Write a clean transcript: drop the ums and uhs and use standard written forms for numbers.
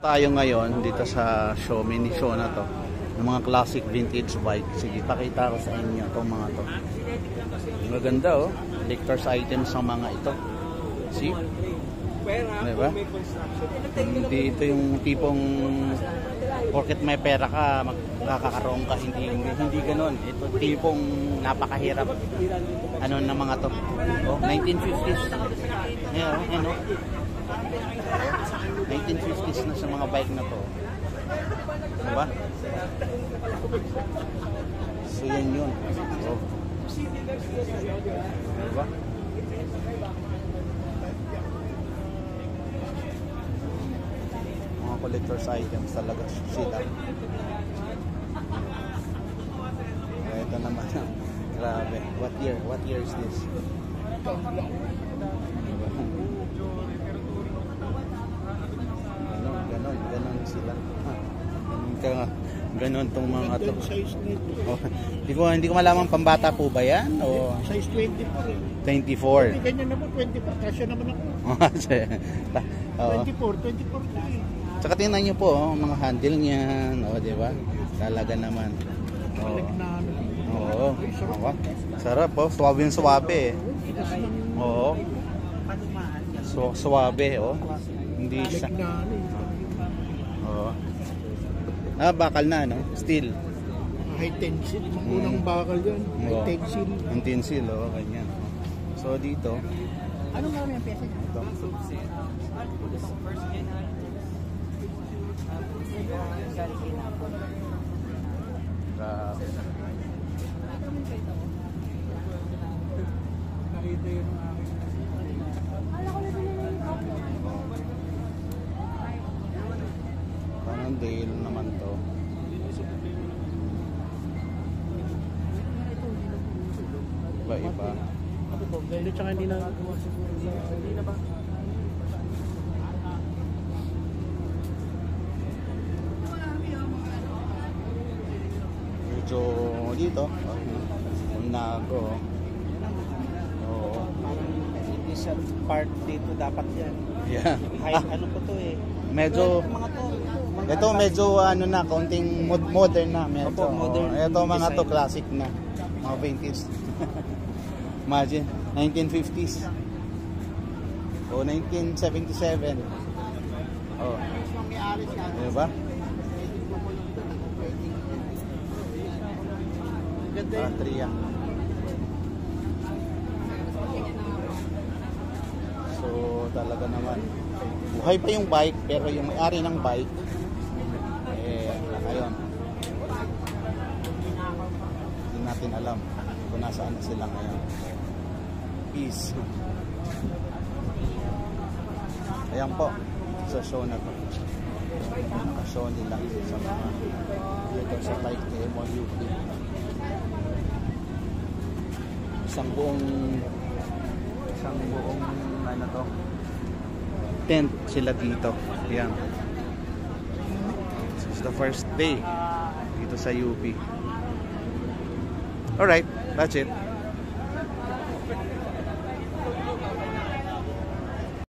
Tayo ngayon dito sa show, mini show na to ng mga classic vintage bike. Sige, pakita ko sa inyo itong mga to. Maganda oh, collector's items ang mga ito. See? Diba? Hindi ito yung tipong porket may pera ka, magkakaroon ka, hindi ganoon. Ito tipong napakahirap ano ng mga to. Oh, 1950s. Ayan, ano? 1950s na sa mga bike na to. Diba? So yan yun. Oh. Diba? Mga collector's items talaga sila. Ito naman. Grabe. What year? What year is this? Ganon sila. Ganon tong mga to. Oh, hindi ko malaman pambata po ba yan o size 24 eh. 24. Hindi ganyan naman 24 kasya naman ako. Oh. 24 Tsaka tingnan niyo po mga handle niyan, di ba? Talaga naman. Oo. Sarap po, suwabe. Oo. So suwabe Hindi siya. Bakal na, no? Steel. High tensile. Unang bakal yan. High tensile. Ang tensile, ganyan. So, dito. Anong nga yung pesa niya? Ito. Parang Dale naman to. Iba. Hindi tsaka hindi na ba? Medyo dito. Nago. Oo. Isang part dito dapat yan. Yeah. Ano po to eh. Medyo ito medyo ano na, konting modern na medyo. Modern. Ito mga to classic na. Mga vintage. Imagine, 1950s. O 1977. Oh. Diba? Patria. So talaga naman. Buhay pa yung bike, pero yung may-ari ng bike ayun. Hindi natin alam kung nasaan sila ngayon. Peace. Ayan po, sa show na to. Naka-show nila sa mga dito sa bike ni MOUP. Isang buong ano to, tent sila dito. Ayan. This is the first day dito sa UP. Alright, that's it.